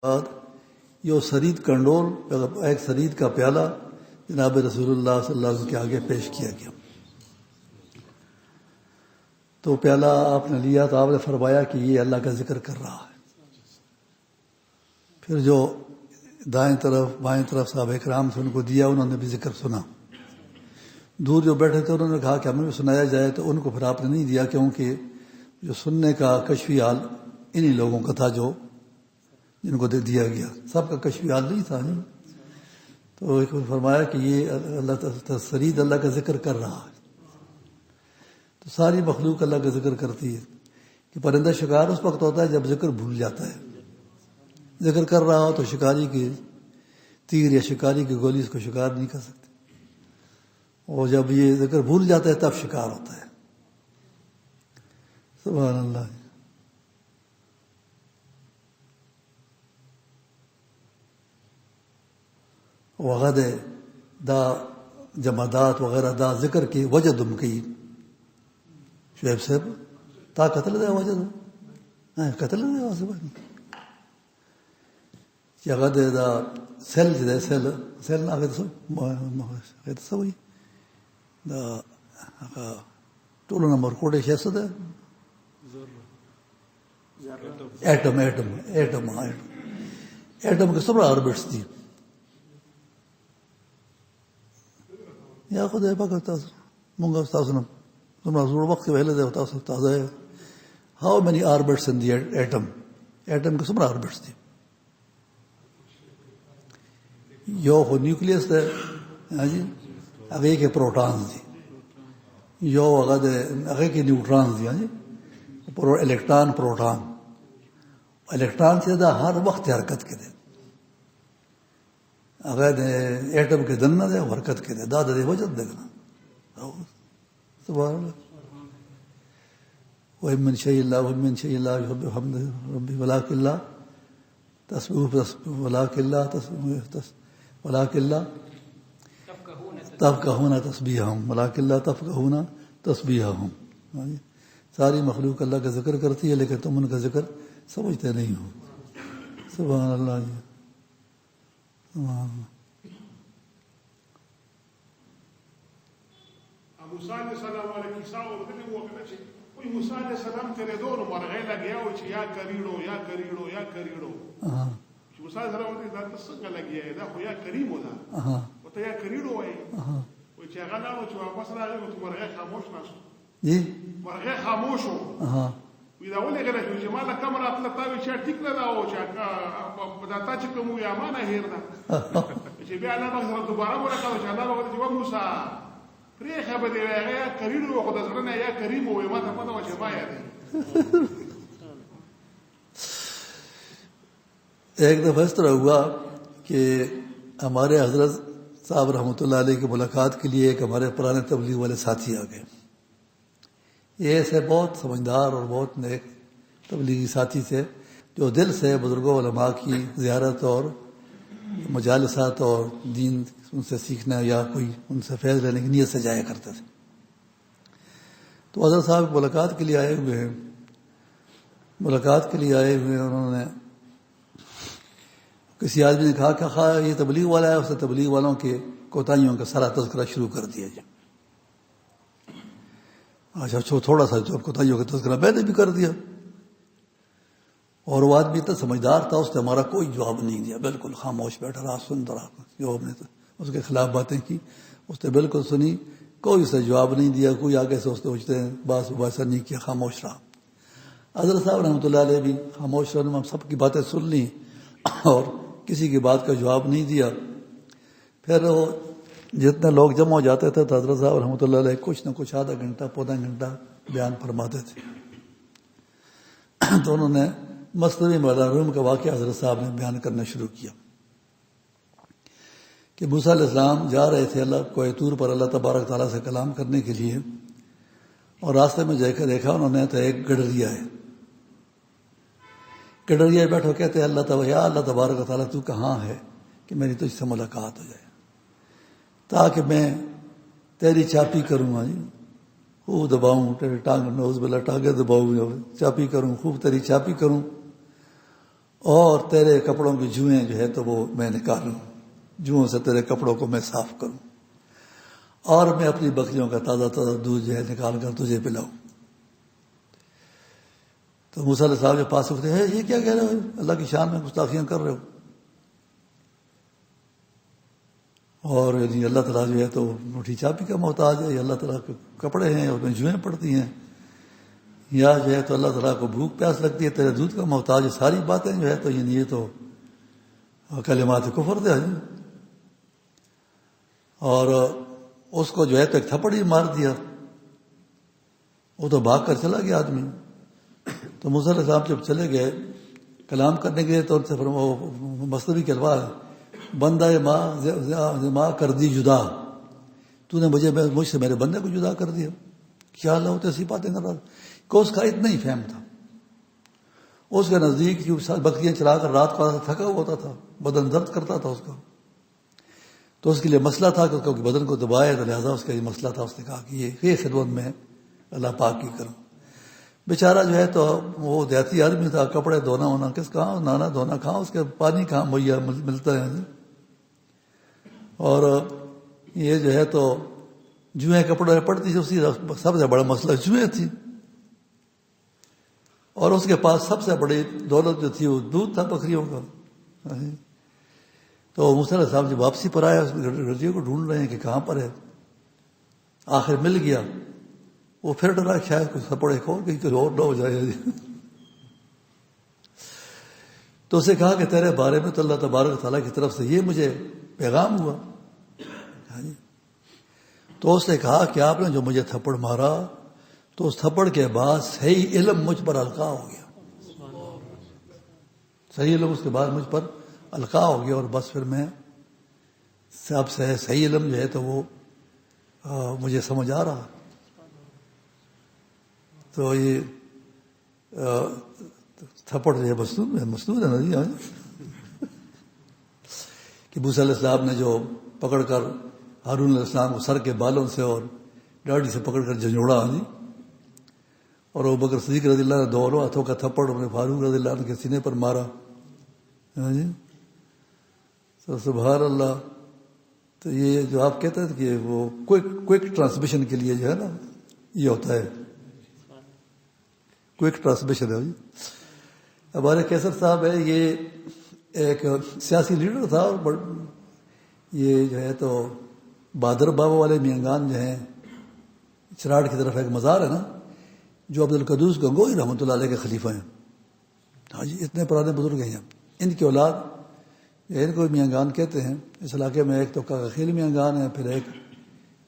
بعد یہ سرید کنڈول ایک سرید کا پیالہ جناب رسول اللہ صلی اللہ علیہ وسلم کے آگے پیش کیا گیا. تو پیالہ آپ نے لیا تو آپ نے فرمایا کہ یہ اللہ کا ذکر کر رہا ہے. پھر جو دائیں طرف بائیں طرف صحابہ کرام سے ان کو دیا، انہوں نے بھی ذکر سنا. دور جو بیٹھے تھے انہوں نے کہا کہ ہمیں بھی سنایا جائے، تو ان کو پھر آپ نے نہیں دیا، کیونکہ جو سننے کا کشفی حال انہی لوگوں کا تھا جو جن کو دے دیا گیا، سب کا کشفی حال نہیں تھا. تو ایک فرمایا کہ یہ اللہ سرید اللہ کا ذکر کر رہا ہے. تو ساری مخلوق اللہ کا ذکر کرتی ہے کہ پرندہ شکار اس وقت ہوتا ہے جب ذکر بھول جاتا ہے. ذکر کر رہا ہو تو شکاری کی تیر یا شکاری کی گولی اس کو شکار نہیں کر سکتی، اور جب یہ ذکر بھول جاتا ہے تب شکار ہوتا ہے. سبحان اللہ. وغد دا جمادات وغیرہ دا ذکر کی وجہ دم کی شعیب صاحب تا قتل دے وجہ قتل دے واسبانی غد دا سیل دے سیل نہ سوئی دا ټولو نمبر کوټه شې ده ایٹم کے سب آربٹس دي. یا خدای پاک تاسو مونږ تاسو نه زموږ زوړ وخت ویل دی تاسو تازه how many orbits in the atom کې څومره orbits دي؟ یو خو نیوکلیس ده جی، هغه کې پروټونز دي، یو هغه کې نیوټرونز دي جی، الکترون پروټون. الکترون چې دا هر وخت حرکت کې ده، هغه د ایټم کې دننه ده حرکت کې ده، دا د وجود ده کنه. سبحان الله. ومن شيء الله ومن شيء الله يحب حمد ربي ولكن لا تفقهون تسبيحهم ولكن لا تفقهون تسبيحهم. ساری مخلوق اللہ کا ذکر کرتی ہے لیکن تم ان کا ذکر سمجھتے نہیں ہو. سبحان اللہ جی. موسیٰ علیہ السلام علیہ کیسا اردنے وہ کہنا چاہیے کوئی موسیٰ علیہ السلام کرے دو اور مرغے لگیا ہو چی یا کریڑو یا کریڑو یا کریڑو. موسیٰ علیہ السلام علیہ دا تسنگا لگیا ہے دا خو یا کریم ہو دا وہ تا یا کریڑو ہے وہ چی اغا نارو چی واپس راگے وہ تو مرغے خاموش ناسو جی مرغے خاموش ہو وی دا ولی گنا چی مالا کمرا اطلتاوی چی ٹک لدا ہو چی بداتا چی کمو یا مانا ہیر دا چی بیا اللہ بخصر دوبارہ بولا کھا چی اللہ بخصر چی وہ موسیٰ پریخه به دی یا کریمو خود از رنه یا کریمو ما ته پته و چې ما یادی. ایک دفعہ اس طرح ہوا کہ ہمارے حضرت صاحب رحمۃ اللہ علیہ کی ملاقات کے لیے ایک ہمارے پرانے تبلیغ والے ساتھی آ گئے. یہ ایسے بہت سمجھدار اور بہت نیک تبلیغی ساتھی تھے جو دل سے بزرگوں علماء کی زیارت اور مجالسات اور دین ان سے سیکھنا یا کوئی ان سے فیض لینے کی نیت سے جایا کرتے تھے. تو حضرت صاحب ملاقات کے لیے آئے ہوئے ہیں. انہوں نے کسی آدمی نے کہا کہ خواہ یہ تبلیغ والا ہے، اس نے تبلیغ والوں کے کوتاہیوں کا سارا تذکرہ شروع کر دیا جائے. اچھا تھوڑا سا جو کوتاہیوں کا تذکرہ میں نے بھی کر دیا. اور وہ آدمی اتنا سمجھدار تھا، اس نے ہمارا کوئی جواب نہیں دیا، بالکل خاموش بیٹھا رہا، سنتا رہا. جو ہم نے اس کے خلاف باتیں کی اس نے بالکل سنی، کوئی اسے جواب نہیں دیا، کوئی آگے سے اس نے اچھتے باس وباسا نہیں کیا، خاموش رہا. حضرت صاحب رحمۃ اللہ علیہ بھی خاموش رہنے، ہم سب کی باتیں سن لیں اور کسی کی بات کا جواب نہیں دیا. پھر وہ جتنے لوگ جمع ہو جاتے تھے تو حضرت صاحب رحمۃ اللہ علیہ کچھ نہ کچھ آدھا گھنٹہ پونا گھنٹہ بیان فرماتے تھے. تو انہوں نے مصنوی مولانا روم کا واقعہ حضرت صاحب نے بیان کرنا شروع کیا کہ موسیٰ علیہ السلام جا رہے تھے اللہ کوہ طور پر اللہ تبارک تعالیٰ سے کلام کرنے کے لیے، اور راستے میں جا کر دیکھا انہوں نے تو ایک گڈریا ہے. گڈریا بیٹھو کہتے ہیں اللہ تبارک تعالیٰ تو کہاں ہے کہ میری تجھ سے ملاقات ہو جائے، تاکہ میں تیری چاپی کروں. جی خوب دباؤں، تیرے ٹانگ نوز بلا ٹانگیں دباؤں، چاپی کروں، خوب تیری چاپی کروں اور تیرے کپڑوں کی جوئیں جو ہے تو وہ میں نکالوں، جوؤں سے تیرے کپڑوں کو میں صاف کروں، اور میں اپنی بکریوں کا تازہ تازہ دودھ جو ہے نکال کر تجھے پلاؤں۔ تو موسیٰ علیہ السلام کے پاس اٹھتے ہیں، یہ کیا کہہ رہے ہو؟ اللہ کی شان میں گستاخیاں کر رہے ہو۔ اور یعنی اللہ تعالیٰ جو ہے تو روٹی چاپی کا محتاج ہے، یہ اللہ تعالیٰ کے کپڑے ہیں، اس میں جوئیں پڑتی ہیں، یا جو ہے تو اللہ تعالیٰ کو بھوک پیاس لگتی ہے، تیرے دودھ کا محتاج ہے۔ ساری باتیں جو ہے تو یہ تو کلمات کفر دے۔ اور اس کو جو ہے تو ایک تھپڑ ہی مار دیا، وہ تو بھاگ کر چلا گیا آدمی۔ تو موسیٰ علیہ السلام جب چلے گئے کلام کرنے کے لیے تو ان سے مصنوی کے الفاظ، بندہ ماں کر دی جدا، تو نے مجھ سے میرے بندے کو جدا کر دیا۔ کیا اللہ ہوتے ایسی باتیں کر رہا کہ اس کا اتنا ہی فہم تھا۔ اس کے نزدیک جو بکریاں چلا کر رات کو تھکا ہوا ہوتا تھا، بدن درد کرتا تھا اس کا، تو اس کے لیے مسئلہ تھا کہ بدن کو دبائے، تو لہٰذا اس کا یہ مسئلہ تھا۔ اس نے کہا کہ یہ خدمت میں اللہ پاک کی کروں۔ بیچارہ جو ہے تو وہ دیہاتی آدمی تھا، کپڑے دھونا ہونا کس کہاں، نانا دھونا کہاں، اس کے پانی کہاں مہیا ملتا ہے۔ اور یہ جو ہے تو جوئیں کپڑے پڑتی تھی، اسی سب سے بڑا مسئلہ جوئیں تھی، اور اس کے پاس سب سے بڑی دولت جو تھی وہ دودھ تھا بکریوں کا۔ تو موسیٰ علیہ السلام جب واپسی پر آیا، اس گڈریوں کو ڈھونڈ رہے ہیں کہ کہاں پر ہے، آخر مل گیا۔ وہ پھر ڈرا شاید کچھ تھپڑے کھول کہیں کچھ اور نہ ہو جائے۔ تو اسے کہا کہ تیرے بارے میں تو اللہ تبارک تعالیٰ کی طرف سے یہ مجھے پیغام ہوا۔ تو اس نے کہا کہ آپ نے جو مجھے تھپڑ مارا، تو اس تھپڑ کے بعد صحیح علم مجھ پر القاء ہو گیا، صحیح علم اس کے بعد مجھ پر القاء ہو گیا، اور بس پھر میں سب سے صحیح علم جو ہے تو وہ مجھے سمجھ آ رہا۔ تو یہ تھپڑ جو ہے مسنود ہے نا جی، کہ موسیٰ علیہ السلام نے جو پکڑ کر ہارون علیہ السلام کو سر کے بالوں سے اور ڈاڑھی سے پکڑ کر جھنجھوڑا جی، اور ابو بکر صدیق رضی اللہ نے دونوں ہاتھوں کا تھپڑ اپنے فاروق رضی اللہ عنہ کے سینے پر مارا جی۔ تو سبحان اللہ۔ تو یہ جو آپ کہتے ہیں کہ وہ کوئک ٹرانسمیشن کے لیے جو ہے نا یہ ہوتا ہے، کوئک ٹرانسمیشن ہے جی۔ ہمارے کیسر صاحب ہے، یہ ایک سیاسی لیڈر تھا، اور یہ جو ہے تو بہادر بابا والے میانگان جو ہیں، چراڑ کی طرف ایک مزار ہے نا، جو عبد القدوس گنگوئی رحمۃ اللہ علیہ کے خلیفہ ہیں۔ ہاں جی، اتنے پرانے بزرگ ہیں۔ ان کی اولاد ان کو میانگان کہتے ہیں اس علاقے میں۔ ایک تو کاکا خیل میانگان ہے، پھر ایک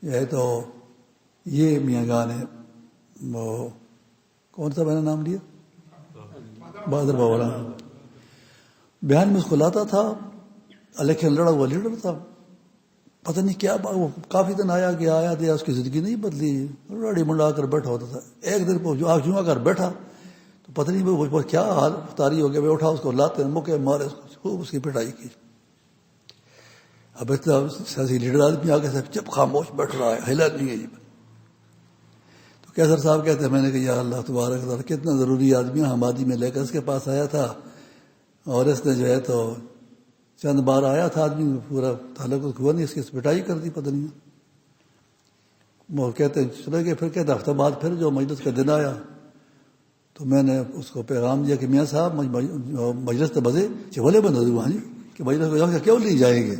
جو ہے تو یہ میانگان ہے، وہ کون سا میں نے نام لیا، بہادر بابا۔ بیان میں اس کو لاتا تھا، الیکشن لڑا ہوا لیڈر تھا، پتہ نہیں کیا وہ کافی دن آیا گیا، اس کی زندگی نہیں بدلی، راڑی منڈا کر بیٹھا ہوتا تھا۔ ایک دن جو آگ جمعہ کر بیٹھا تو پتہ نہیں وہ کیا حال افطاری ہو گیا، وہ اٹھا، اس کو لاتے موقع مارے، خوب اس کی پٹائی کی۔ اب اتنا سیاسی لیڈر آدمی آگے سے چپ خاموش بیٹھ رہا ہے، ہلا نہیں ہے جی۔ تو کیسر صاحب کہتے ہیں میں نے کہا یا اللہ تبارک تعالیٰ، کتنا ضروری آدمی حمادی میں لے کر اس کے پاس آیا تھا، اور اس نے جو ہے تو چند بار آیا تھا آدمی، پورا تعلق ہوا نہیں، اس کی پٹائی کر دی پتہ نہیں۔ وہ کہتے ہیں چلے گئے، پھر کہتے ہفتہ بعد پھر جو مجلس کا دن آیا تو میں نے اس کو پیغام دیا کہ میاں صاحب مجلس تو بزے چولے بند ہو جی، کہ مجلس کو جا کے کیوں نہیں جائیں گے؟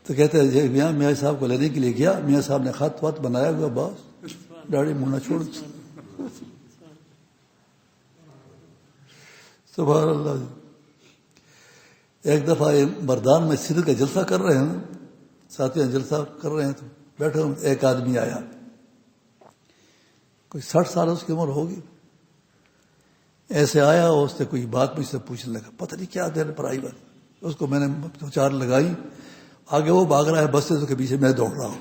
تو کہتے ہیں میاں صاحب کو لینے کے لیے گیا، میاں صاحب نے خط وط بنایا ہوا، بس داڑھی منہ چھوڑ۔ سبحان اللہ جی۔ ایک دفعہ مردان میں سر کا جلسہ کر رہے ہیں، ساتھیاں جلسہ کر رہے ہیں، تو بیٹھے ایک آدمی آیا، کوئی 60 سال اس کی عمر ہوگی، ایسے آیا، اس سے کوئی بات مجھ سے پوچھنے لگا، پتہ نہیں کیا دیر پر آئی بات۔ اس کو میں نے 2-4 لگائی، آگے وہ بھاگ رہا ہے بس سے، اس کے پیچھے میں دوڑ رہا ہوں،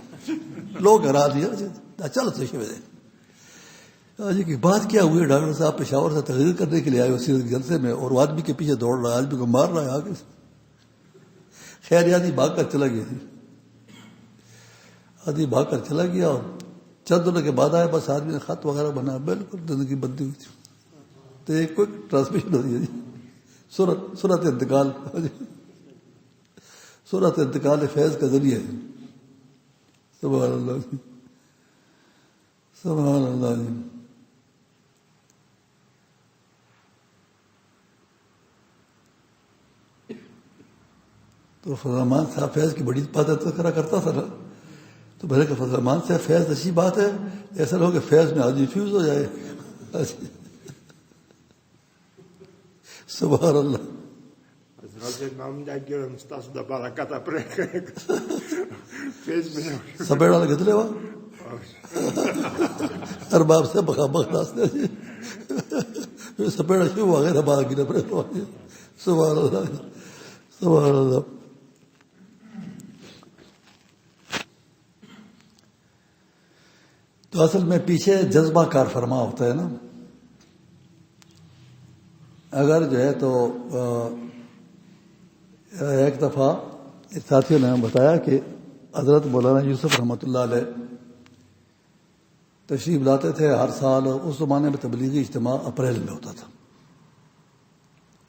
لوگ ہرا دیا چل جی کی بات کیا ہوئی؟ ڈاکٹر صاحب پشاور سے تقریر کرنے کے لیے آئے اسی جلسے میں، اور وہ آدمی کے پیچھے دوڑ رہا ہے، آدمی کو مار رہا ہے آگے سے۔ خیر آدمی بھاگ کر چلا گیا، آدمی بھاگ کر چلا گیا، اور چند دنوں کے بعد آیا، بس آدمی نے خط وغیرہ بنا، بالکل زندگی بدلی ہوئی تھی۔ تو ایک کوئی ٹرانسمیشن ہوتی ہے جی، سورت انتقال، سورت انتقال فیض کا ذریعہ ہے. سبحان اللہ، سبحان اللہ. تو فضل الرحمان صاحب فیض کی بڑی بات تذکرہ کرتا تھا نا، تو میں نے کہا فضل الرحمان صاحب فیض اچھی بات ہے، ایسا نہ ہو کہ فیض میں آدمی فیوز ہو جائے. سبحان اللہ. سپیڑا گدلے وا ارباب سے بخا بخلاس سپیڑا شروع ہو گیا بارہ گرے پڑے. سبحان اللہ، سبحان اللہ. تو اصل میں پیچھے جذبہ کار فرما ہوتا ہے نا. اگر جو ہے تو ایک دفعہ ساتھیوں نے بتایا کہ حضرت مولانا یوسف رحمۃ اللہ علیہ تشریف لاتے تھے ہر سال. اس زمانے میں تبلیغی اجتماع اپریل میں ہوتا تھا.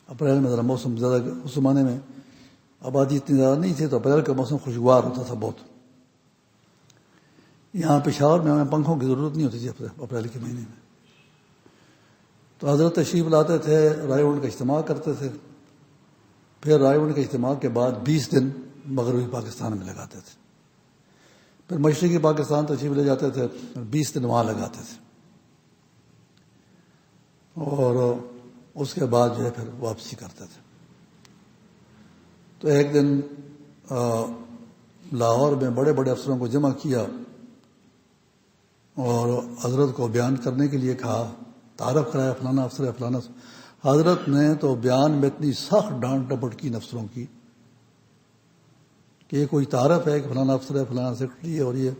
اپریل میں ذرا موسم زیادہ، اس زمانے میں آبادی اتنی زیادہ نہیں تھی تو اپریل کا موسم خوشگوار ہوتا تھا بہت. یہاں پشاور میں ہمیں پنکھوں کی ضرورت نہیں ہوتی تھی اپریل کے مہینے میں. تو حضرت تشریف لاتے تھے، رائے ونڈ کا اجتماع کرتے تھے. پھر رائے ونڈ کے اجتماع کے بعد 20 دن مغربی پاکستان میں لگاتے تھے. پھر مشرقی پاکستان تشریف لے جاتے تھے، 20 دن وہاں لگاتے تھے، اور اس کے بعد جو ہے پھر واپسی کرتے تھے. تو ایک دن لاہور میں بڑے بڑے افسروں کو جمع کیا اور حضرت کو بیان کرنے کے لیے کہا، تعارف کرایا فلانا افسر ہے فلانا. حضرت نے تو بیان میں اتنی سخت ڈانٹ ڈپٹ کی افسروں کی کہ یہ کوئی تعارف ہے کہ فلانا افسر ہے فلانا سیکرٹری ہے، اور یہ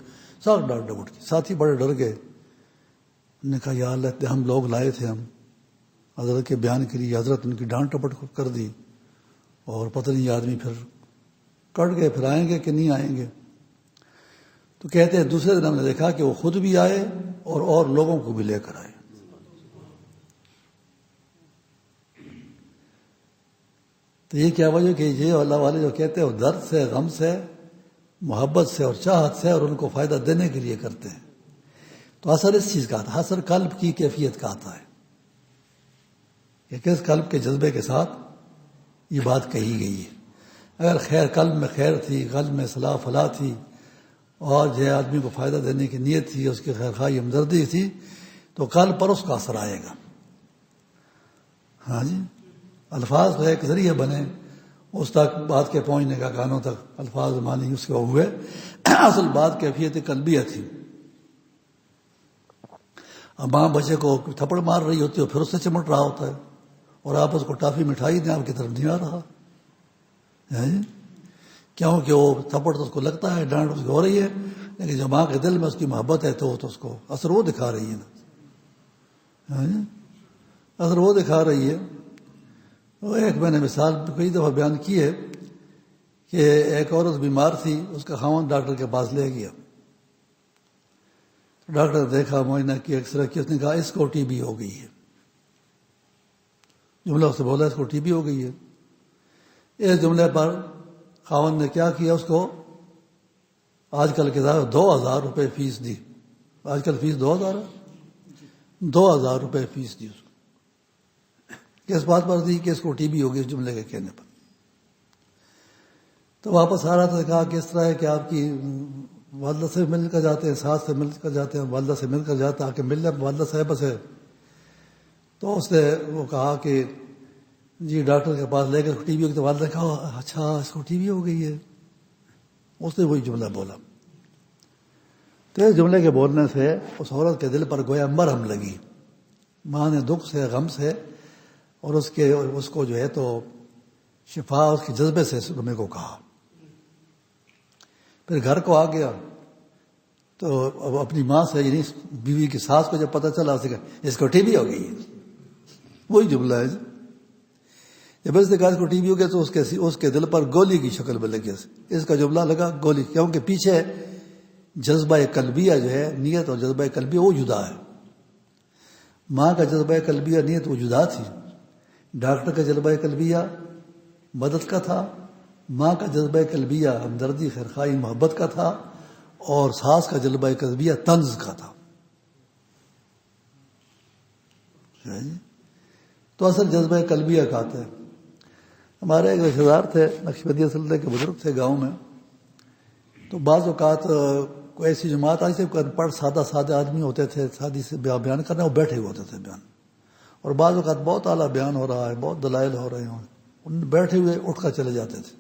سخت ڈانٹ ڈپٹ کی. ساتھی بڑے ڈر گئے. انہوں نے کہا یا اللہ، ہم لوگ لائے تھے ہم حضرت کے بیان کے لیے، حضرت ان کی ڈانٹ ڈپٹ کر دی، اور پتہ نہیں یہ آدمی پھر کٹ گئے، پھر آئیں گے کہ نہیں آئیں گے. تو کہتے ہیں دوسرے دن ہم نے دیکھا کہ وہ خود بھی آئے اور لوگوں کو بھی لے کر آئے. تو یہ کیا وجہ کہ یہ اللہ والے جو کہتے ہیں وہ درد سے، غم سے، محبت سے اور چاہت سے اور ان کو فائدہ دینے کے لیے کرتے ہیں. تو اثر اس چیز کا آتا ہے، اثر قلب کی کیفیت کا آتا ہے کہ کس قلب کے جذبے کے ساتھ یہ بات کہی گئی ہے. اگر خیر قلب میں خیر تھی، قلب میں صلاح فلاح تھی، اور جو آدمی کو فائدہ دینے کی نیت تھی، اس کی خیر خواہی ہمدردی تھی، تو قلب پر اس کا اثر آئے گا. ہاں جی، الفاظ تو ایک ذریعہ بنے اس تک بات کے پہنچنے کا، کانوں تک الفاظ مانی اس کے ہوئے، اصل بات کیفیت قلبیہ تھی. اب ماں بچے کو تھپڑ مار رہی ہوتی ہے، پھر اس سے چمٹ رہا ہوتا ہے، اور آپ اس کو ٹافی مٹھائی دیں آپ کی طرف نہیں آ رہا. کیونکہ وہ تھپڑ تو اس کو لگتا ہے، ڈانٹ اس کو ہو رہی ہے، لیکن جو ماں کے دل میں اس کی محبت ہے تو اس کو اثر وہ دکھا رہی ہے نا، اثر وہ دکھا رہی ہے. ایک میں نے مثال کئی دفعہ بیان کی ہے کہ ایک عورت بیمار تھی، اس کا خاوند ڈاکٹر کے پاس لے گیا. ڈاکٹر نے دیکھا، معائنہ کیا، ایکس رے کیا، اس نے کہا اس کو ٹی بی ہو گئی ہے. جملہ اس سے بولا اس کو ٹی بی ہو گئی ہے. اس جملے پر خاوند نے کیا کیا، اس کو آج کل کے 2000 روپے فیس دی. آج کل فیس 2000 ہے، 2000 روپے فیس دی اس کو. کس بات پر دی کہ اس کو ٹی بی ہوگی، اس جملے کے کہنے پر. تو واپس آ رہا تھا، کہا کہ اس طرح ہے کہ آپ کی والدہ سے مل کر جاتے ہیں، ساس سے مل کر جاتے ہیں، والدہ سے مل کر جاتے ہیں، آ کے ملنے والدہ صاحبہ سے. تو اس نے وہ کہا کہ جی ڈاکٹر کے پاس لے کر ٹی بی ہوگی. تو والدہ نے کہا اچھا اس کو ٹی بی ہو گئی ہے. اس نے وہی جملہ بولا. تو اس جملے کے بولنے سے اس عورت کے دل پر گویا مرہم لگی. ماں نے دکھ سے، غم سے، اور اس کو جو ہے تو شفا اس کے جذبے سے سننے کو کہا. پھر گھر کو آ گیا تو اب اپنی ماں سے، یعنی بیوی کی ساس کو جب پتہ چلا اس کو ٹی بی ہو گئی ہے، وہی جملہ ہے. جب اس نے کہا اس کو ٹی بی ہو گیا تو اس کے دل پر گولی کی شکل میں لگی. اس کا جملہ لگا گولی، کیونکہ پیچھے جذبہ قلبیہ جو ہے، نیت اور جذبہ قلبیہ وہ جدا ہے. ماں کا جذبہ قلبیہ نیت وہ جدا تھی، ڈاکٹر کا جذبہ قلبیہ مدد کا تھا، ماں کا جذبہ قلبیہ ہمدردی خیرخواہی محبت کا تھا، اور ساس کا جذبہ قلبیہ طنز کا تھا۔ تو اصل جذبہ قلبیہ کا آتا ہے۔ ہمارے ایک رشتہ دار تھے، نقشبندیہ سلسلے کے بزرگ تھے گاؤں میں، تو بعض اوقات کوئی ایسی جماعت آئی تھی، پڑھ سادہ آدمی ہوتے تھے، سادی سے بیان کرنا، وہ بیٹھے ہوئے ہوتے تھے بیان، اور بعض اوقات بہت اعلیٰ بیان ہو رہا ہے، بہت دلائل ہو رہے ہوں، ان بیٹھے ہوئے اٹھ کر چلے جاتے تھے۔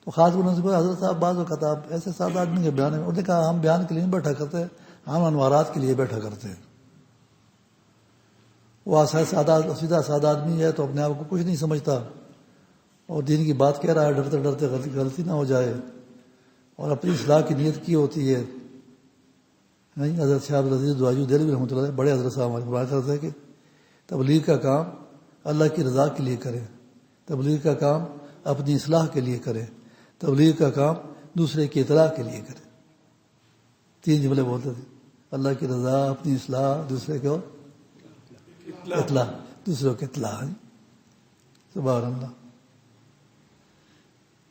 تو خاص بنسبت حضرت صاحب بعض اوقات آپ ایسے سادہ آدمی کے بیان میں، انہوں نے کہا ہم بیان کے لیے نہیں بیٹھا کرتے، ہم انوارات کے لیے بیٹھا کرتے ہیں۔ وہ سیدھا سادہ آدمی ہے تو اپنے آپ کو کچھ نہیں سمجھتا، اور دین کی بات کہہ رہا ہے، ڈرتے ڈرتے غلطی نہ ہو جائے، اور اپنی اصلاح کی نیت کی ہوتی ہے۔ نہیں، حضرت شاہ عبدالعزیز دعائی دہلوی رحمۃ اللہ بڑے حضرت صاحب ہمارے فرمایا کرتے ہیں کہ تبلیغ کا کام اللہ کی رضا کے لیے کریں، تبلیغ کا کام اپنی اصلاح کے لیے کریں، تبلیغ کا کام دوسرے کی اطلاع کے لیے کریں۔ 3 جملے بولتے تھے، اللہ کی رضا، اپنی اصلاح، دوسرے کو اطلاع، دوسروں کی اطلاع۔ سبحان اللہ۔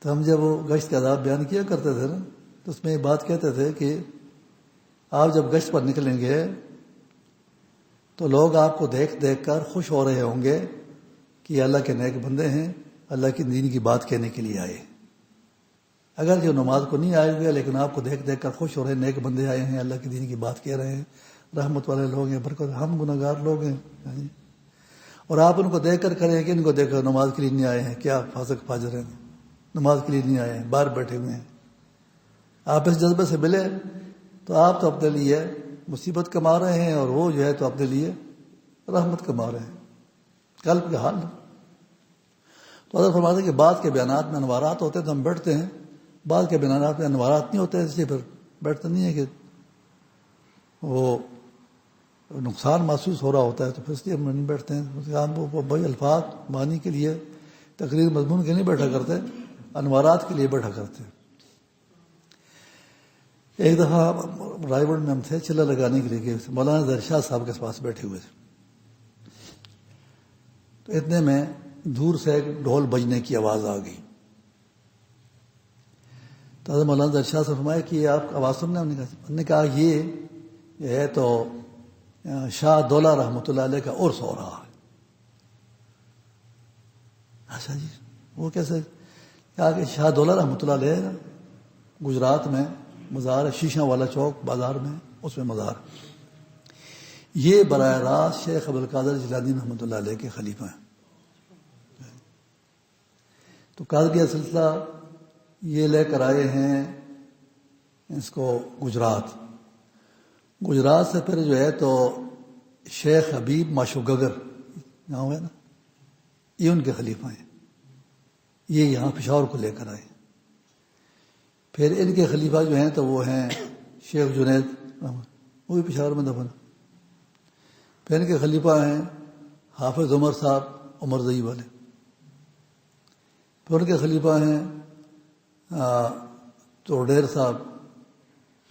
تو ہم جب وہ گشت کے آداب بیان کیا کرتے تھے نا، تو اس میں یہ بات کہتے تھے کہ آپ جب گشت پر نکلیں گے تو لوگ آپ کو دیکھ دیکھ کر خوش ہو رہے ہوں گے کہ یہ اللہ کے نیک بندے ہیں، اللہ کی دین کی بات کہنے کے لیے آئے۔ اگر جو نماز کو نہیں آئے ہوئے لیکن آپ کو دیکھ دیکھ کر خوش ہو رہے ہیں، نیک بندے آئے ہیں، اللہ کی دین کی بات کہہ رہے ہیں، رحمت والے لوگ ہیں، برکت، ہم گناہگار لوگ ہیں، اور آپ ان کو دیکھ کر کریں کہ ان کو دیکھ کر نماز کے لیے نہیں آئے ہیں، کیا فاسق فاجر ہیں، نماز کے لیے نہیں آئے ہیں، باہر بیٹھے ہوئے ہیں۔ آپ اس جذبے سے ملے تو آپ تو اپنے لیے مصیبت کما رہے ہیں، اور وہ جو ہے تو اپنے لیے رحمت کما رہے ہیں۔ قلب کا حال۔ تو حضرت فرماتے ہیں کہ بعض کے بیانات میں انوارات ہوتے ہیں تو ہم بیٹھتے ہیں، بعض کے بیانات میں انوارات نہیں ہوتے، اس لیے پھر بیٹھتے نہیں ہے کہ وہ نقصان محسوس ہو رہا ہوتا ہے، تو پھر اس لیے ہم نہیں بیٹھتے ہیں۔ ہم وہ بھائی الفاظ معنی کے لیے، تقریر مضمون کے لیے نہیں بیٹھا کرتے، انوارات کے لیے بیٹھا کرتے ہیں۔ ایک دفعہ رائے گڑھ میں ہم تھے چلہ لگانے کے لیے گئے، مولانا ظاہر شاہ صاحب کے پاس بیٹھے ہوئے تھے، تو اتنے میں دور سے ایک ڈھول بجنے کی آواز آ گئی۔ تو حضرت مولانا ظاہر شاہ سے فرمایا کہ آپ آواز سننے، انہوں نے کہا یہ ہے تو شاہ دولہ رحمۃ اللہ علیہ کا عرس ہو رہا ہے۔ اچھا جی، وہ کیسے؟ کہا کہ شاہ دولہ رحمۃ اللہ علیہ گجرات میں مزار ہے، شیشہ والا چوک بازار میں، اس میں مزار۔ یہ براہ راست شیخ عبدالقادر جیلانی رحمۃ اللہ علیہ کے خلیفہ ہیں۔ تو قادریہ سلسلہ یہ لے کر آئے ہیں اس کو گجرات سے پھر جو ہے تو شیخ حبیب ماشوگگر گاؤں ہے نا، یہ ان کے خلیفہ ہیں، یہ یہاں پشاور کو لے کر آئے۔ پھر ان کے خلیفہ جو ہیں تو وہ ہیں شیخ جنید، وہ بھی پشاور میں دفن۔ پھر ان کے خلیفہ ہیں حافظ عمر صاحب عمرزئی والے۔ پھر ان کے خلیفہ ہیں توڈیر صاحب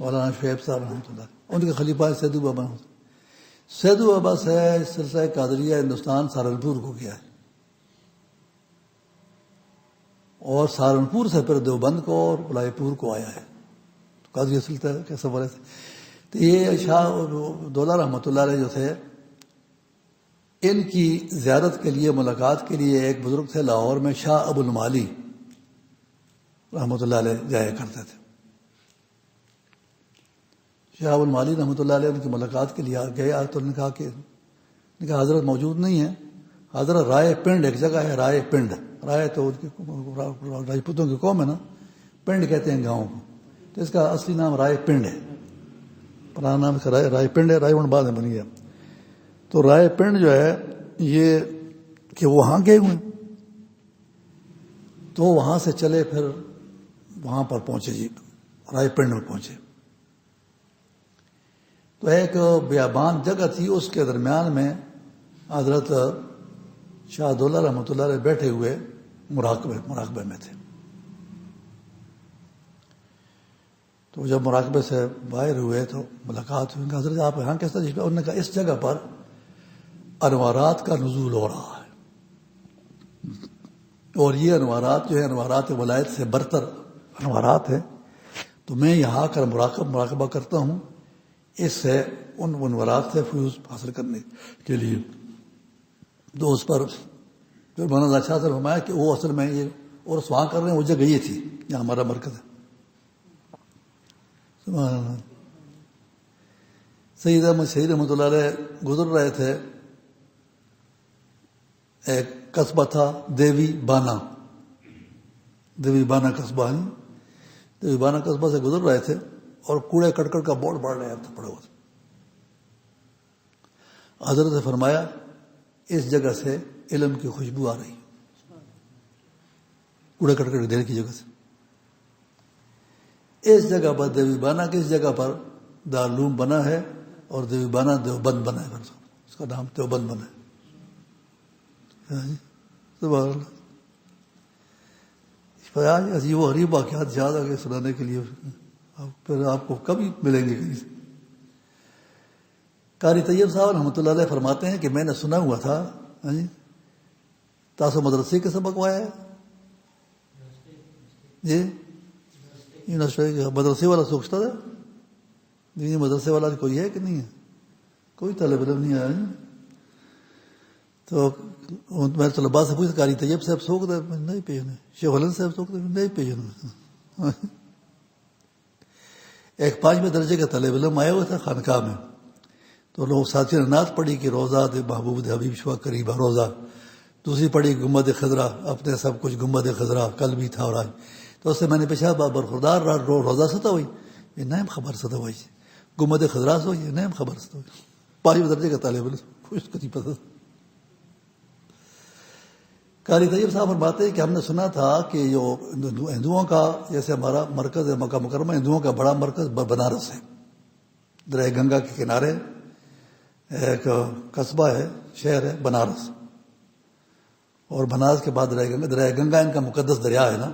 مولانا شعیب صاحب رحمۃ اللہ۔ ان کے خلیفہ ہے سیدو بابا۔ سیدو بابا سے سلسلہ قادریہ ہندوستان سہارنپور کو گیا ہے، اور سہارنپور سے پھر دیوبند کو اور رائے پور کو آیا ہے قادریہ سلسلہ کے سفر سے۔ تو یہ شاہ دولہ رحمۃ اللہ علیہ جو تھے، ان کی زیارت کے لیے، ملاقات کے لیے ایک بزرگ تھے لاہور میں، شاہ ابو المالی رحمۃ اللہ علیہ جایا کرتے تھے۔ شاہ ابو المالی رحمۃ اللہ علیہ ان کی ملاقات کے لیے گئے، تو انہوں نے کہا حضرت موجود نہیں ہیں، حضرت رائے پنڈ ایک جگہ ہے، رائے پنڈ، رائے تو راجپوتوں کی قوم ہے نا، پنڈ کہتے ہیں گاؤں کو، تو اس کا اصلی نام رائے پنڈ ہے، پرانا نام اس کا رائے پنڈ ہے، رائے پنڈ بعد میں بن گیا۔ تو رائے پنڈ جو ہے یہ کہ وہاں گئے ہوئے، تو وہاں سے چلے پھر وہاں پر پہنچے جی، رائے پنڈ میں پہنچے، تو ایک بیابان جگہ تھی، اس کے درمیان میں حضرت شاہ دولہ رحمۃ اللہ علیہ بیٹھے ہوئے مراقبے میں تھے۔ تو جب مراقبے سے باہر ہوئے تو ملاقات ہوئی، حضرت آپ یہاں کیسا؟ انہوں نے کہا اس جگہ پر انوارات کا نزول ہو رہا ہے۔ اور یہ انوارات جو ہے انوارات ولایت سے برتر انوارات ہیں. تو میں یہاں آ کر مراقبہ کرتا ہوں اس سے ان انوارات سے فیوز حاصل کرنے کے لیے. تو اس پر پھر مولانا شاہ صاحب فرمایا کہ وہ اصل میں یہ اور وہاں کر رہے ہیں وہ جگہ یہ تھی یہاں ہمارا مرکز ہے. سبحان اللہ. سید احمد شہید رحمۃ اللہ علیہ گزر رہے تھے. ایک قصبہ تھا دیوی بانا قصبہ ہے. دیوی بانا قصبہ سے گزر رہے تھے اور کوڑے کرکٹ کا بورڈ بڑھ رہے تھے پڑے ہوئے. حضرت نے فرمایا اس جگہ سے علم کی خوشبو آ رہی ہے. کوڑے کرکٹ دیر کی جگہ سے اس جگہ پر دیوی بانا کی اس جگہ پر دارالعلوم بنا ہے اور دیوی بانا دیوبند بنا ہے. اس کا نام دیوبند بنا ہے. سبحان اللہ. عجیب و غریب واقعات یاد آگے سنانے کے لیے پھر آپ کو کبھی ملیں گے کہیں سے. قاری طیب صاحب رحمۃ اللہ علیہ فرماتے ہیں کہ میں نے سنا ہوا تھا تاسو مدرسے کے سبق ہوا ہے جی مدرسے والا سوچتا تھا جی مدرسے والا کوئی ہے کہ نہیں ہے؟ کوئی طالب علم نہیں آیا. تو میں طلباء سے پوچھا قاری طیب صاحب سوکھ دے نہیں پیجنے, شیخ علن صاحب سوکھ دے نہیں پیجنے. ایک 5ویں درجے کا طالب علم آئے ہوئے تھا خانقاہ میں. تو لوگ ساتھی نے نعت پڑھی کہ روزہ دے محبوب دے حبیب شوا قریب روزہ. دوسری پڑھی گنبد خضرا اپنے سب کچھ گنبد خضرا کل بھی تھا اور آج. تو اس سے میں نے پوچھا برخوردار روزہ ستا ہوئی یہ نیم خبر ستا ہوئی گنبد خضرا سے ہوئی نیم خبر ستا ہوئی. 5ویں درجے کا طالب علم کچھ کو نہیں پتہ. قاری طیب صاحب فرماتے ہیں کہ ہم نے سنا تھا کہ جو ہندوؤں کا جیسے ہمارا مرکز ہے مکہ مکرمہ ہندوؤں کا بڑا مرکز بنارس ہے. دریا گنگا کے کنارے ایک قصبہ ہے شہر ہے بنارس. اور بنارس کے بعد دریا گنگا ان کا مقدس دریا ہے نا.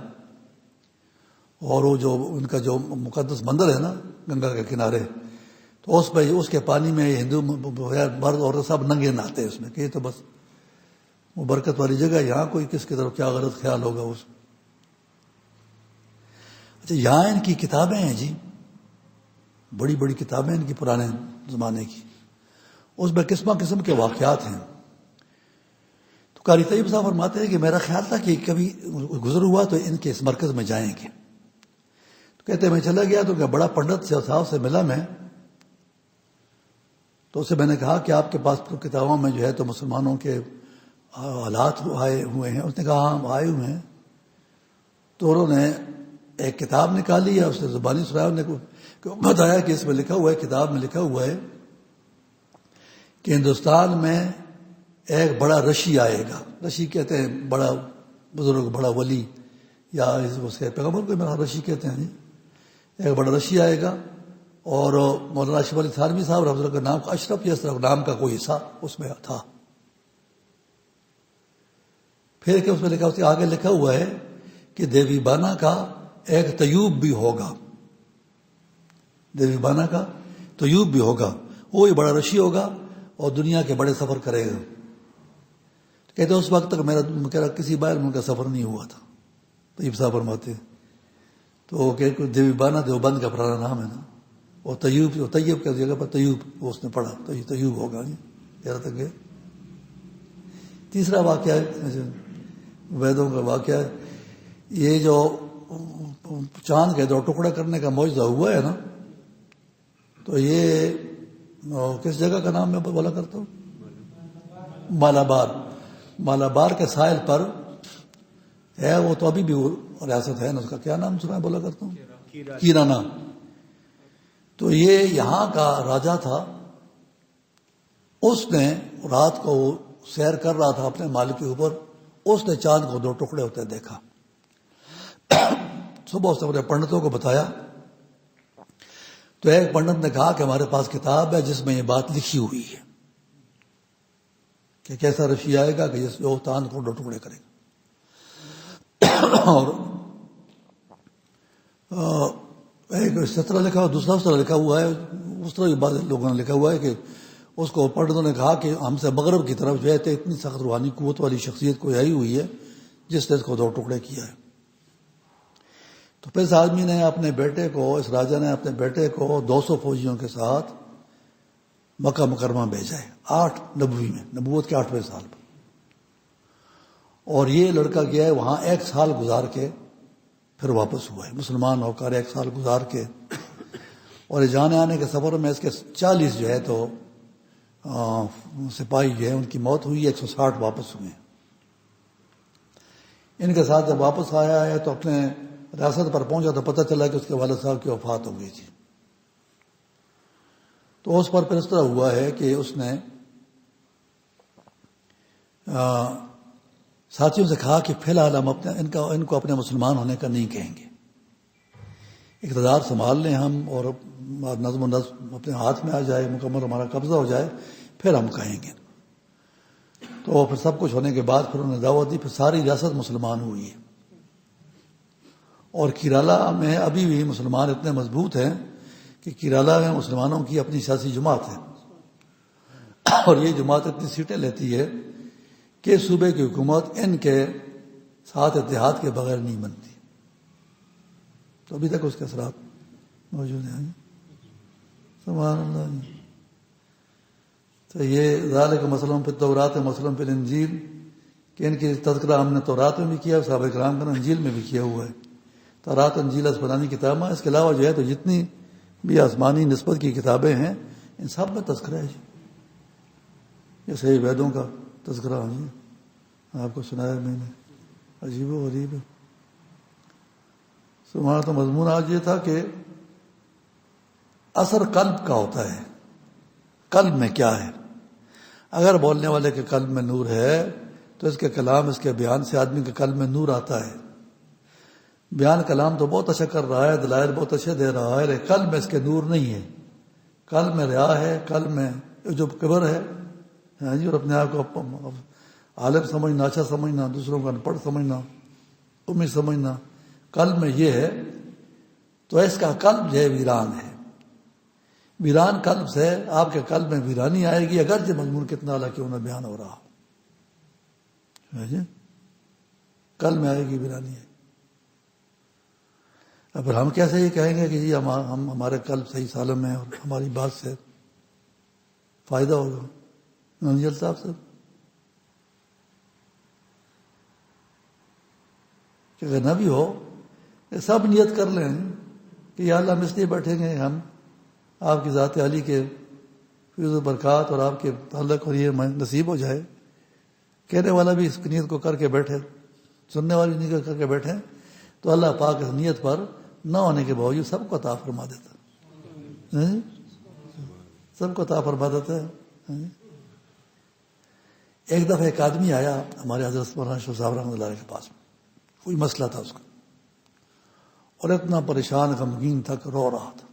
اور وہ جو ان کا جو مقدس مندر ہے نا گنگا کے کنارے تو اس کے پانی میں ہندو مرد اور سب ننگے نہاتے ہیں اس میں کہ تو بس وہ برکت والی جگہ. یہاں کوئی کس کی طرف کیا غلط خیال ہوگا اس. اچھا یہاں ان کی کتابیں ہیں جی بڑی بڑی کتابیں ان کی پرانے زمانے کی. اس میں قسم کے واقعات ہیں. تو قاری طیب صاحب فرماتے ہیں کہ میرا خیال تھا کہ کبھی گزر ہوا تو ان کے اس مرکز میں جائیں گے. تو کہتے ہیں میں چلا گیا تو بڑا پنڈت صاحب سے ملا میں. تو اسے میں نے کہا کہ آپ کے پاس کتابوں میں جو ہے تو مسلمانوں کے حالات آئے ہوئے ہیں. اس نے کہا ہاں آئے ہوئے ہیں. تو انہوں نے ایک کتاب نکالی ہے اس نے زبانی سنایا. انہوں نے بتایا کہ اس میں لکھا ہوا ہے کتاب میں لکھا ہوا ہے کہ ہندوستان میں ایک بڑا رشی آئے گا. رشی کہتے ہیں بڑا بزرگ بڑا ولی یا اس کے پیغمبر کو میرا رشی کہتے ہیں جی. ایک بڑا رشی آئے گا اور مولانا اشرف علی تھانوی صاحب رحمۃ اللہ کا نام اشرف یا اشرف نام کا کوئی حصہ اس میں تھا. پھر کہ اس میں لکھا اس کے آگے لکھا ہوا ہے کہ دیوی بانا کا ایک طیوب بھی ہوگا. دیوی بانا کا طیوب بھی ہوگا. وہ بھی بڑا رشی ہوگا اور دنیا کے بڑے سفر کرے گا. کہتے اس وقت تک میرا کسی بار ان کا سفر نہیں ہوا تھا. طیب صاحب فرماتے تو کہ دیوی بانا دیوبند کا پرانا نام ہے نا. اور طیوب طیب کی جگہ پر طیوب اس نے پڑھا تو یہ طیوب ہوگا یہاں تک گئے. تیسرا واقعہ ہے ویدوں کا واقعہ ہے. یہ جو چاند کے 2 ٹکڑے کرنے کا معجزہ ہوا ہے نا تو یہ کس جگہ کا نام میں بولا کرتا ہوں مالابار. مالابار کے ساحل پر ہے وہ تو ابھی بھی ریاست ہے نا. اس کا کیا نام سنا ہے بولا کرتا ہوں کیرانا. تو یہ یہاں کا راجا تھا. اس نے رات کو سیر کر رہا تھا اپنے مال کے اوپر. اس نے چاند کو 2 ٹکڑے ہوتے دیکھا. صبح اس نے اپنے پنڈتوں کو بتایا تو ایک پنڈت نے کہا کہ ہمارے پاس کتاب ہے جس میں یہ بات لکھی ہوئی ہے کہ کیسا رشی آئے گا کہ جو چاند کو 2 ٹکڑے کرے گا. اور ایک اس طرح لکھا ہوا دوسرا اس طرح لکھا ہوا ہے. اس طرح بعض لوگوں نے لکھا ہوا ہے کہ اس کو پنڈتوں نے کہا کہ ہم سے مغرب کی طرف جو ہے اتنی سخت روحانی قوت والی شخصیت کوئی آئی ہوئی ہے جس نے اس کو 2 ٹکڑے کیا ہے۔ تو پھر اس آدمی نے اپنے بیٹے کو، اس راجا نے اپنے بیٹے کو 200 فوجیوں کے ساتھ مکہ مکرمہ بھیجا ہے 8 نبوی میں، نبوت کے 8ویں سال پر، اور یہ لڑکا گیا ہے وہاں 1 سال گزار کے پھر واپس ہوا ہے، مسلمان ہو کر 1 سال گزار کے، اور جانے آنے کے سفر میں اس کے 40 جو ہے تو سپاہی جو ہے ان کی موت ہوئی، 160 واپس ہوئے ہیں۔ ان کے ساتھ جب واپس آیا ہے تو اپنے ریاست پر پہنچا تو پتہ چلا کہ اس کے والد صاحب کی وفات ہو گئی تھی۔ تو اس پر پھر اس طرح ہوا ہے کہ اس نے ساتھیوں سے کہا کہ فی الحال ہم ان کو اپنے مسلمان ہونے کا نہیں کہیں گے، اقتدار سنبھال لیں ہم اور نظم و نسق اپنے ہاتھ میں آ جائے، مکمل ہمارا قبضہ ہو جائے، پھر ہم کہیں گے۔ تو پھر سب کچھ ہونے کے بعد پھر انہوں نے دعوت دی، پھر ساری ریاست مسلمان ہوئی ہے، اور کیرالہ میں ابھی بھی مسلمان اتنے مضبوط ہیں کہ کیرالہ میں مسلمانوں کی اپنی سیاسی جماعت ہے، اور یہ جماعت اتنی سیٹیں لیتی ہے کہ صوبے کی حکومت ان کے ساتھ اتحاد کے بغیر نہیں بنتی۔ تو ابھی تک اس کے اثرات موجود ہیں۔ سبحان اللہ۔ تو یہ ذالک مثلا فی التوراۃ مثلا فی الانجیل، کہ ان کی تذکرہ ہم نے تورات میں بھی کیا، صحابہ کرام کا انجیل میں بھی کیا ہوا ہے۔ تورات، انجیل آسمانی کتابیں، اس کے علاوہ جو ہے تو جتنی بھی آسمانی نسبت کی کتابیں ہیں ان سب میں تذکرہ ہے جی، جیسے ویدوں کا تذکرہ ہے جی، آپ کو سنایا میں نے، عجیب و غریب ہے۔ ہمارا تو مضمون آج یہ تھا کہ اثر قلب کا ہوتا ہے، قلب میں کیا ہے۔ اگر بولنے والے کے قلب میں نور ہے تو اس کے کلام، اس کے بیان سے آدمی کے قلب میں نور آتا ہے۔ بیان کلام تو بہت اچھا کر رہا ہے، دلائل بہت اچھے دے رہا ہے، لیکن قلب میں اس کے نور نہیں ہے، قلب میں ریا ہے، قلب میں جو کبر ہے جی، اور اپنے آپ کو عالم سمجھنا، اچھا سمجھنا، دوسروں کا ان پڑھ سمجھنا، امی سمجھنا، قلب میں یہ ہے، تو اس کا قلب جو ہے ویران ہے۔ ویران قلب سے آپ کے قلب میں ویرانی آئے گی، اگرچہ مضمون کتنا اعلیٰ کیوں نہ بیان ہو رہا جی، قلب میں آئے گی ویرانی ہے۔ اب ہم کیسے یہ کہیں گے کہ جی ہم ہمارے قلب صحیح سالم ہے اور ہماری بات سے فائدہ ہوگا؟ منجل صاحب سے کہ اگر نہ بھی ہو، سب نیت کر لیں کہ یا اللہ ہم اس لیے بیٹھیں گے، ہم آپ کی ذات عالی کے فیض و برکات اور آپ کے تعلق اور یہ نصیب ہو جائے۔ کہنے والا بھی اس نیت کو کر کے بیٹھے، سننے والی نیت کر کے بیٹھے، تو اللہ پاک اس نیت پر نہ ہونے کے باوجود سب کو عطا فرما دیتا ہے، سب کو عطا فرما دیتا ہے۔ ایک دفعہ ایک آدمی آیا ہمارے حضرت مولانا شاہ صاحب رحمۃ اللہ علیہ کے پاس، کوئی مسئلہ تھا اس کا، اور اتنا پریشان غمگین تھا کہ رو رہا تھا۔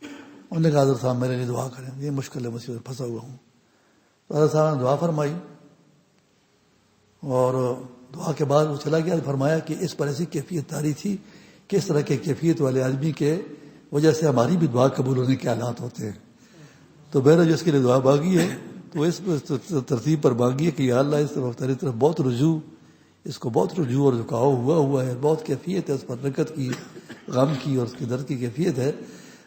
انہوں نے کہا حضرت صاحب میرے لیے دعا کریں، یہ مشکل مصیبت پھنسا ہوا ہوں۔ تو حضرت صاحب نے دعا فرمائی، اور دعا کے بعد وہ چلا گیا، فرمایا کہ اس پر ایسی کیفیت تاری تھی کہ اس طرح کے کیفیت والے آدمی کے وجہ سے ہماری بھی دعا قبول ہونے کے حالات ہوتے ہیں۔ تو بہرحال جس کے لیے دعا مانگی ہے تو اس ترتیب پر مانگی ہے کہ یا اللہ اس طرف تیری طرف بہت رجوع، اس کو بہت رجوع اور جھکاؤ ہوا ہے، بہت کیفیت ہے اس پر، رکت کی، غم کی اور اس کی درد کی کیفیت ہے،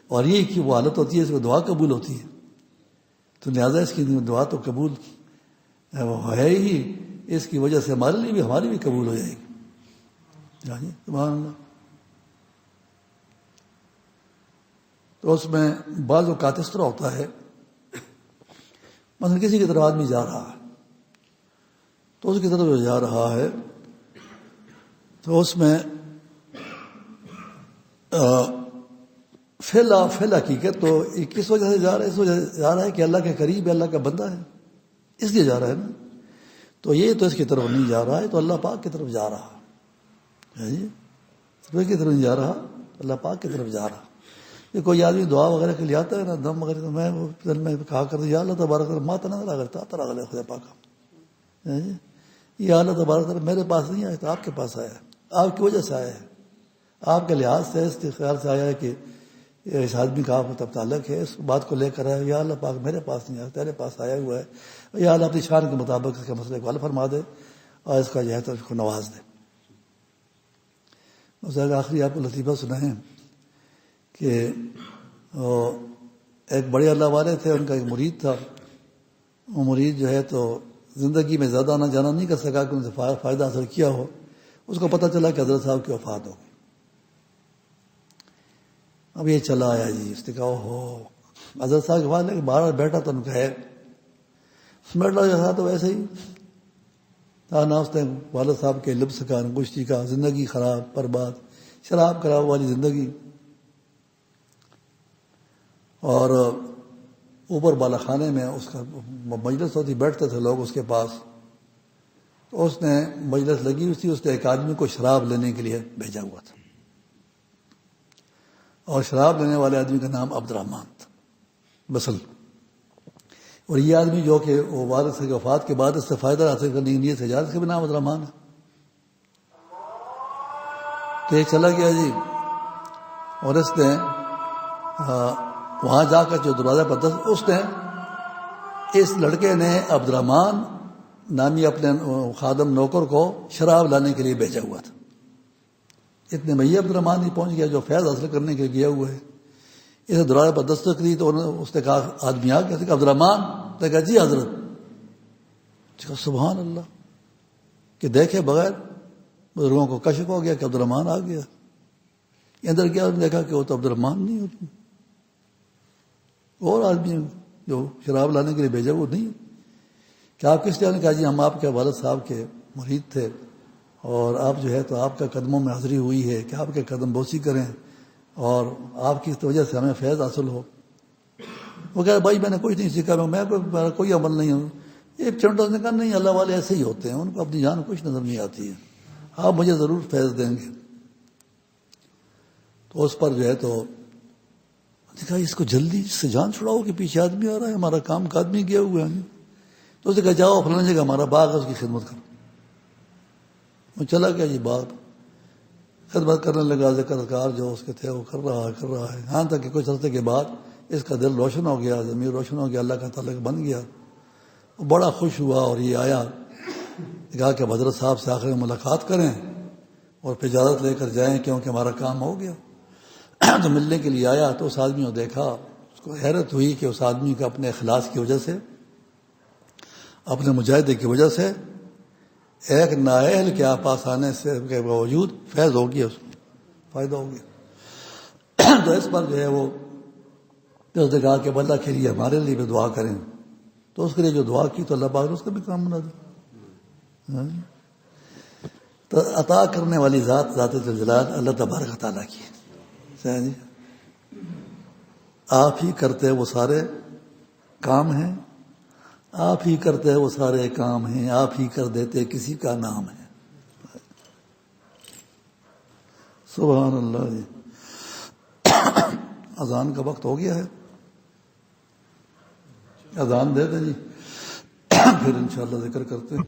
اور یہ کہ وہ حالت ہوتی ہے اس میں دعا قبول ہوتی ہے، تو لہٰذا اس کی دعا تو قبول وہ ہے ہی، اس کی وجہ سے ہمارے لیے بھی، ہماری بھی قبول ہو جائے گی۔ سبحان اللہ۔ تو اس میں بعض اوقات اس طرح ہوتا ہے، مثلا کسی کی طرف آدمی جا رہا ہے، تو اس کی طرف جو جا رہا ہے تو اس میں فی الحقیقت تو کس وجہ سے جا رہا ہے؟ اس وجہ سے جا رہا ہے کہ اللہ کے قریب ہے، اللہ کا بندہ ہے، اس لیے جا رہا ہے نا۔ تو یہ تو اس کی طرف نہیں جا رہا ہے، تو اللہ پاک کی طرف جا رہا ہے جی، اس کی طرف نہیں جا رہا، اللہ پاک کی طرف جا رہا۔ یہ کوئی آدمی دعا وغیرہ کے لیے آتا ہے نا، دم وغیرہ، تو میں کہا کرتا یا اللہ تبارک تعالیٰ ماں تنظر کرتا ترا غلط خدا پاک، یہ اللہ تبارک تعالیٰ میرے پاس نہیں آیا، تو آپ کے پاس آیا ہے، آپ کی وجہ سے آیا ہے، آپ کے لحاظ سے، اس کے خیال سے آیا ہے کہ اس آدمی کا آپ کو تب تعلق ہے، اس بات کو لے کر آیا، یا اللہ پاک میرے پاس نہیں آیا، تیرے پاس آیا ہوا ہے، یا اللہ اپنی شان کے مطابق اس کے مسئلے کو حل فرما دے۔ اور اس کا جو ہے تو اس کو نواز دے. اس کا آخری آپ کو لطیفہ سنائیں کہ ایک بڑے اللہ والے تھے، ان کا ایک مرید تھا. وہ مرید جو ہے تو زندگی میں زیادہ آنا جانا نہیں کر سکا کہ ان سے فائدہ حاصل کیا ہو. اس کو پتہ چلا کہ حضرت صاحب کی وفات ہو گئی. اب یہ چلا آیا جی، اس نے کہا ہو حضرت صاحب کے بعد لے کے باہر بیٹھا تو ان کا ہے بیٹھا جو تھا تو ویسے ہی تھا نہ. اس نے والد صاحب کے لبس کا گشتی کا، زندگی خراب برباد، شراب خراب والی زندگی. اور اوپر بالا خانے میں اس کا مجلس ہوتی، بیٹھتے تھے لوگ اس کے پاس. تو اس نے مجلس لگی ہوئی تھی، اس نے ایک آدمی کو شراب لینے کے لیے بھیجا ہوا تھا. اور شراب لینے والے آدمی کا نام عبد الرحمان تھا بسل. اور یہ آدمی جو کہ وہ والد سے وفات کے بعد اس سے فائدہ حاصل کرنے کی نیت سے جا، اس کا بھی نام عبد الرحمان ہے. تو یہ چلا گیا جی، اور اس نے وہاں جا کر جو دروازہ پر اس نے اس لڑکے نے عبد الرحمان نامی اپنے خادم نوکر کو شراب لانے کے لیے بھیجا ہوا تھا. اتنے میں عبد الرحمان ہی پہنچ گیا جو فیض حاصل کرنے کے لیے گیا ہوا ہے. اس نے دروازے پر دستک دی تو اس نے کہا آدمی آ گیا، عبد الرحمان. نے کہا جی حضرت. سبحان اللہ کہ دیکھے بغیر بزرگوں کو کشف ہو گیا کہ عبد الرحمان آ گیا. اندر گیا دیکھا کہ وہ تو عبد الرحمان نہیں ہوتی، اور آدمی جو شراب لانے کے لیے بھیجا وہ نہیں. کہ آپ کس لیے؟ نے کہا جی ہم آپ کے والد صاحب کے مرید تھے، اور آپ جو ہے تو آپ کا قدموں میں حاضری ہوئی ہے کہ آپ کے قدم بوسی کریں اور آپ کی وجہ سے ہمیں فیض حاصل ہو. وہ کہا بھائی میں نے کچھ نہیں سیکھا، میرا کوئی عمل نہیں ہو. ایک چنٹا نے کہا نہیں، اللہ والے ایسے ہی ہوتے ہیں، ان کو اپنی جان کچھ نظر نہیں آتی ہے، آپ مجھے ضرور فیض دیں گے. تو اس پر جو ہے تو کہا اس کو جلدی سے جان چھڑاؤ کہ پیچھے آدمی آ رہا ہے، ہمارا کام کا آدمی گیا ہوا ہے. تو اس نے کہا جاؤ فلاں جگہ ہمارا باغ ہے، اس کی خدمت کرو. وہ چلا گیا جی باغ، خدمت کرنے لگا. ذکر اذکار جو اس کے تھے وہ کر رہا ہے، یہاں تک کہ کچھ عرصے کے بعد اس کا دل روشن ہو گیا، ضمیر روشن ہو گیا، اللہ کا تعلق بن گیا. وہ بڑا خوش ہوا اور یہ آیا، کہا کہ حضرت صاحب سے آخر میں ملاقات کریں اور پھر اجازت لے کر جائیں کیونکہ ہمارا کام ہو گیا. تو ملنے کے لیے آیا تو اس آدمی کو دیکھا، اس کو حیرت ہوئی کہ اس آدمی کا اپنے اخلاص کی وجہ سے، اپنے مجاہدے کی وجہ سے ایک نااہل کے پاس آنے سے کے باوجود فیض ہو گیا، اس کو فائدہ ہو گیا. تو اس پر جو ہے وہ اس نے کہا کہ اللہ کے لیے ہمارے لیے بھی دعا کریں. تو اس کے لیے جو دعا کی تو اللہ پاک نے اس کا بھی کام بنا دیا. تو عطا کرنے والی ذات جلال اللہ تبارک تعالیٰ کی ہے. آپ ہی کرتے وہ سارے کام ہیں، آپ ہی کرتے وہ سارے کام ہیں، آپ ہی کر دیتے کسی کا نام ہے. سبحان اللہ جی. اذان کا وقت ہو گیا ہے، اذان دے دیں جی، پھر انشاءاللہ ذکر کرتے ہیں.